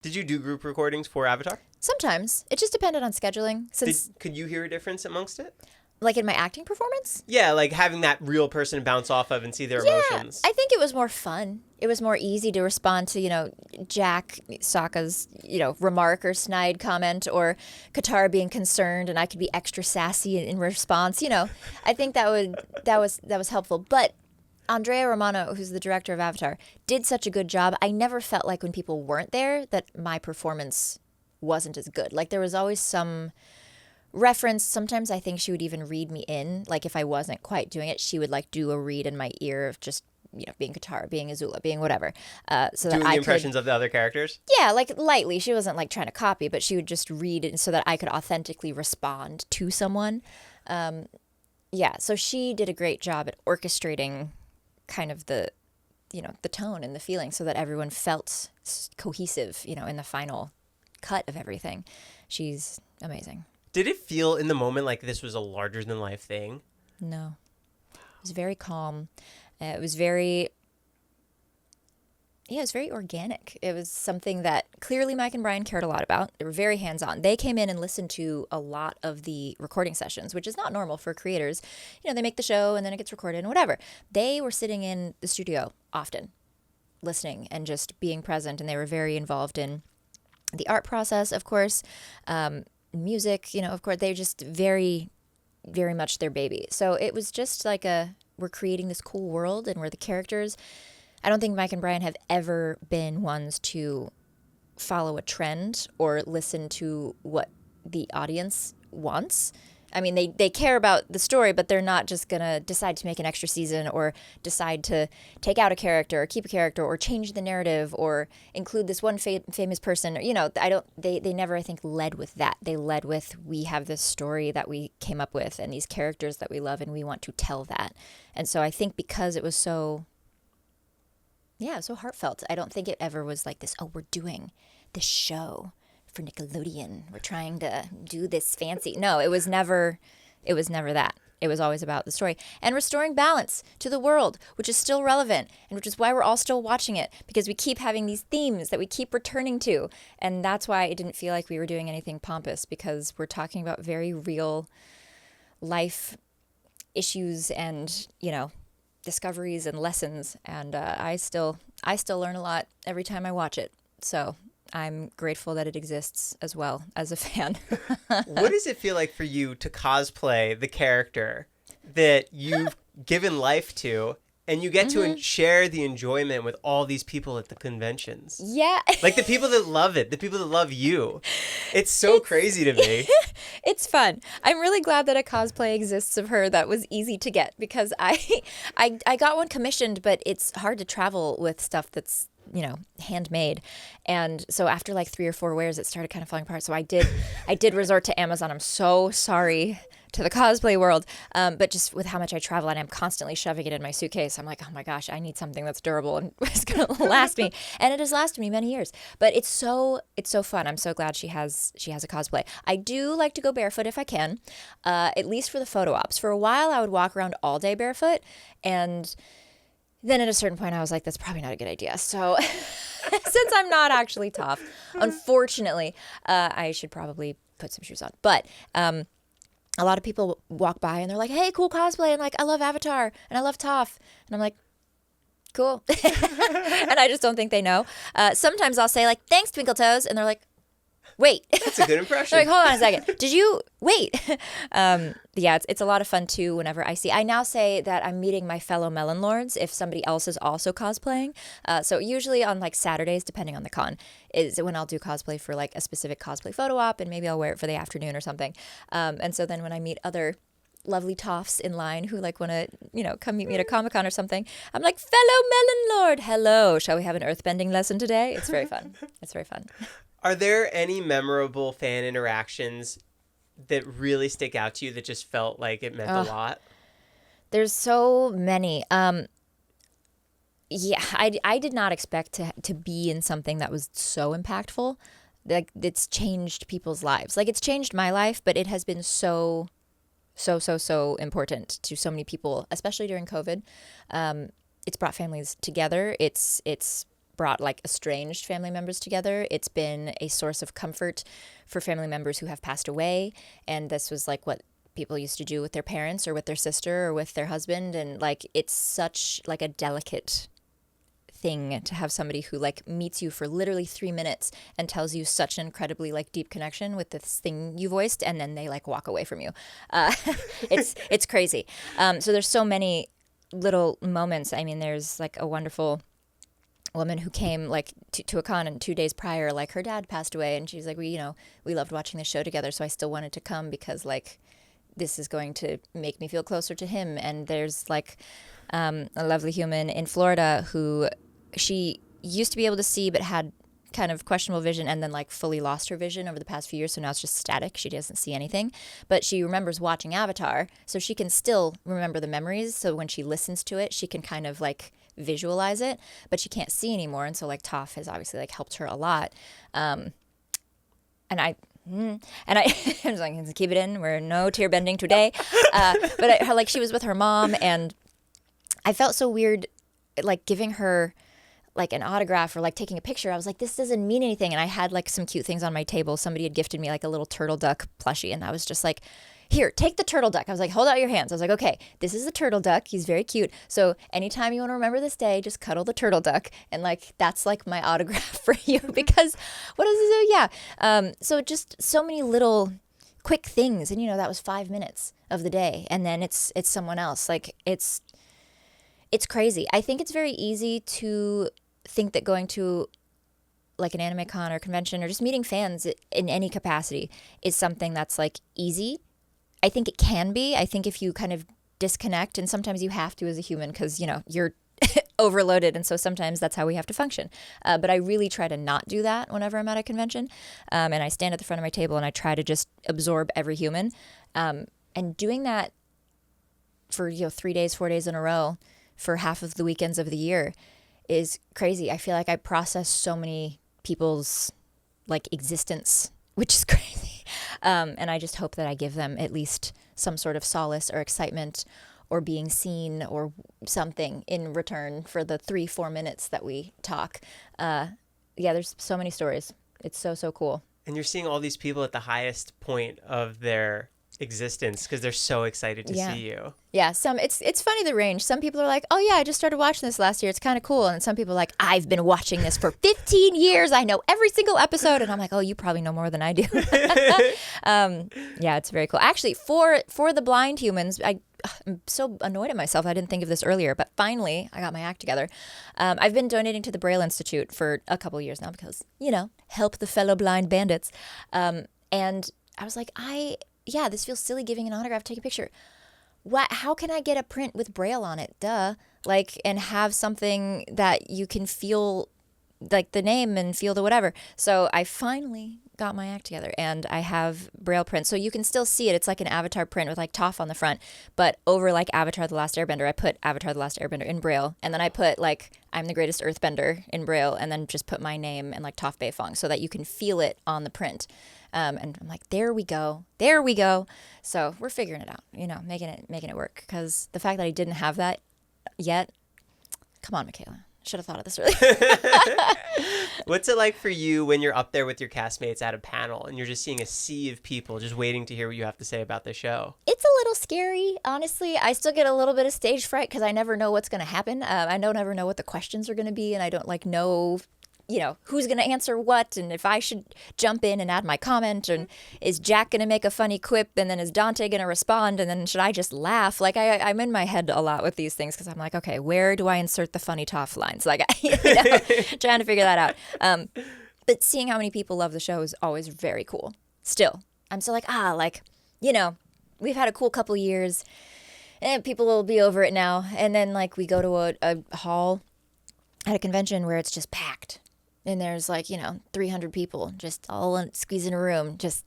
Did you do group recordings for Avatar? Sometimes. It just depended on scheduling. Could you hear a difference amongst it? Like in my acting performance? Yeah, like having that real person to bounce off of and see their emotions. I think it was more fun. It was more easy to respond to, Jack Sokka's, remark or snide comment, or Katara being concerned and I could be extra sassy in response. I think that was helpful. But Andrea Romano, who's the director of Avatar, did such a good job. I never felt like when people weren't there that my performance wasn't as good. Like there was always some reference. Sometimes I think she would even read me in. Like if I wasn't quite doing it, she would like do a read in my ear of just, being Katara, being Azula, being whatever. So doing that the impressions of the other characters? Yeah, like lightly. She wasn't like trying to copy, but she would just read it so that I could authentically respond to someone. So she did a great job at orchestrating kind of the tone and the feeling so that everyone felt cohesive, in the final cut of everything. She's amazing. Did it feel in the moment like this was a larger than life thing? No. It was very calm. It was very organic. It was something that clearly Mike and Brian cared a lot about. They were very hands-on. They came in and listened to a lot of the recording sessions, which is not normal for creators. They make the show and then it gets recorded and whatever. They were sitting in the studio often, listening and just being present, and they were very involved in the art process, of course. Music, of course, they're just very, very much their baby. So it was just like we're creating this cool world and we're the characters. I don't think Mike and Brian have ever been ones to follow a trend or listen to what the audience wants. I mean, they care about the story, but they're not just going to decide to make an extra season or decide to take out a character or keep a character or change the narrative or include this one famous person. They never, I think, led with that. They led with, we have this story that we came up with and these characters that we love and we want to tell that. And so I think because it was so heartfelt, I don't think it ever was like this, we're doing this show for Nickelodeon. We're trying to do this fancy. No, it was never that. It was always about the story and restoring balance to the world, which is still relevant and which is why we're all still watching it, because we keep having these themes that we keep returning to. And that's why it didn't feel like we were doing anything pompous, because we're talking about very real life issues and, discoveries and lessons. And I still learn a lot every time I watch it. So I'm grateful that it exists as well as a fan. What does it feel like for you to cosplay the character that you've given life to, and you get to share the enjoyment with all these people at the conventions? Yeah. Like the people that love it, the people that love you. It's crazy to me. It's fun. I'm really glad that a cosplay exists of her that was easy to get, because I got one commissioned, but it's hard to travel with stuff that's handmade. And so after like 3 or 4 wears, it started kind of falling apart. So I did resort to Amazon. I'm so sorry to the cosplay world. But just with how much I travel and I'm constantly shoving it in my suitcase, I'm like, oh my gosh, I need something that's durable and is going to last me. And it has lasted me many years. But it's so fun. I'm so glad she has a cosplay. I do like to go barefoot if I can, at least for the photo ops. For a while, I would walk around all day barefoot, and then at a certain point, I was like, that's probably not a good idea. So since I'm not actually Toph, unfortunately, I should probably put some shoes on. But a lot of people walk by and they're like, hey, cool cosplay. And like, I love Avatar and I love Toph. And I'm like, cool. And I just don't think they know. Sometimes I'll say like, thanks, Twinkle Toes. And they're like, wait. That's a good impression. Like, hold on a second. Did you wait? Yeah, it's a lot of fun too. Whenever I now say that I'm meeting my fellow Melon Lords if somebody else is also cosplaying. So usually on like Saturdays, depending on the con, is when I'll do cosplay for like a specific cosplay photo op, and maybe I'll wear it for the afternoon or something. And so then when I meet other lovely Tophs in line who like want to, come meet me at a Comic-Con or something, I'm like, fellow Melon Lord, hello. Shall we have an earthbending lesson today? It's very fun. It's very fun. Are there any memorable fan interactions that really stick out to you that just felt like it meant a lot? There's so many. Yeah, I did not expect to be in something that was so impactful. Like, it's changed people's lives. Like, it's changed my life, but it has been so important to so many people, especially during COVID. It's brought families together. It's brought like estranged family members together. It's been a source of comfort for family members who have passed away. And this was like what people used to do with their parents or with their sister or with their husband. And like, it's such like a delicate thing to have somebody who like meets you for literally 3 minutes and tells you such an incredibly like deep connection with this thing you voiced, and then they like walk away from you. It's crazy. So there's so many little moments. I mean, there's like a wonderful woman who came like to a con, and 2 days prior, like her dad passed away, and she's like, we loved watching the show together, so I still wanted to come because like this is going to make me feel closer to him. And there's like a lovely human in Florida who she used to be able to see but had kind of questionable vision, and then like fully lost her vision over the past few years, so now it's just static. She doesn't see anything, but she remembers watching Avatar, so she can still remember the memories. So when she listens to it, she can kind of like visualize it, but she can't see anymore. And so like Toph has obviously like helped her a lot. And I was like, let's keep it in. We're no tear bending today. But like she was with her mom, and I felt so weird, like giving her like an autograph or like taking a picture. I was like, this doesn't mean anything. And I had like some cute things on my table. Somebody had gifted me like a little turtle duck plushie, and I was just like, here, take the turtle duck. I was like, hold out your hands. I was like, okay, this is the turtle duck. He's very cute. So anytime you want to remember this day, just cuddle the turtle duck. And like, that's like my autograph for you, because what does it do? Yeah. So just so many little quick things. And that was 5 minutes of the day. And then it's someone else. Like it's crazy. I think it's very easy to think that going to like an anime con or convention or just meeting fans in any capacity is something that's like easy. I think it can be. I think if you kind of disconnect, and sometimes you have to as a human because, you're overloaded. And so sometimes that's how we have to function. But I really try to not do that whenever I'm at a convention. And I stand at the front of my table and I try to just absorb every human. And doing that for, 3 days, 4 days in a row for half of the weekends of the year is crazy. I feel like I process so many people's like existence, which is crazy. And I just hope that I give them at least some sort of solace or excitement or being seen or something in return for the 3-4 minutes that we talk. There's so many stories. It's so cool. And you're seeing all these people at the highest point of their existence because they're so excited to see you. Yeah, it's funny, the range. Some people are like, oh yeah, I just started watching this last year, it's kind of cool. And some people are like, I've been watching this for 15 years, I know every single episode. And I'm like, oh, you probably know more than I do. Yeah, it's very cool. Actually, for the blind humans, I'm so annoyed at myself. I didn't think of this earlier, but finally I got my act together. I've been donating to the Braille Institute for a couple years now because, help the fellow blind bandits. And I was like, this feels silly giving an autograph, take a picture. How can I get a print with Braille on it? Duh. Like, and have something that you can feel like the name and feel the whatever. So I finally got my act together and I have Braille print. So you can still see it. It's like an Avatar print with like Toph on the front, but over like Avatar The Last Airbender, I put Avatar The Last Airbender in Braille. And then I put like, I'm the greatest earthbender in Braille, and then just put my name and like Toph Beifong so that you can feel it on the print. And I'm like, there we go. So we're figuring it out, making it work. Because the fact that I didn't have that yet, come on, Michaela. Should have thought of this earlier. What's it like for you when you're up there with your castmates at a panel and you're just seeing a sea of people just waiting to hear what you have to say about the show? It's a little scary, honestly. I still get a little bit of stage fright because I never know what's going to happen. I don't ever know what the questions are going to be, and I don't know who's going to answer what, and if I should jump in and add my comment, and is Jack going to make a funny quip, and then is Dante going to respond, and then should I just laugh? Like, I'm in my head a lot with these things because I'm like, okay, where do I insert the funny Toph lines? Like, trying to figure that out. But seeing how many people love the show is always very cool. Still, I'm still like, we've had a cool couple years, and people will be over it now, and then like we go to a hall at a convention where it's just packed. And there's like, 300 people just all squeezed in a room, just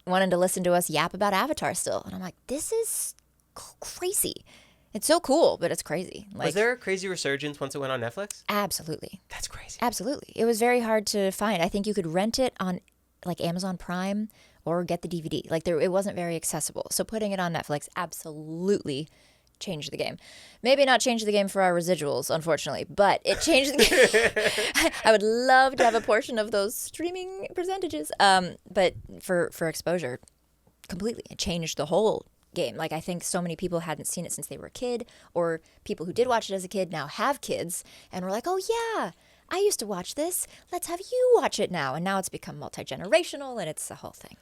wanting to listen to us yap about Avatar still. And I'm like, this is crazy. It's so cool, but it's crazy. Like, was there a crazy resurgence once it went on Netflix? Absolutely. That's crazy. Absolutely. It was very hard to find. I think you could rent it on like Amazon Prime or get the DVD. Like it wasn't very accessible. So putting it on Netflix absolutely changed the game. Maybe not change the game for our residuals, unfortunately, but it changed the game. I would love to have a portion of those streaming percentages. But for exposure, completely, it changed the whole game. Like, I think so many people hadn't seen it since they were a kid, or people who did watch it as a kid now have kids and were like, oh yeah, I used to watch this. Let's have you watch it now. And now it's become multi-generational, and it's the whole thing.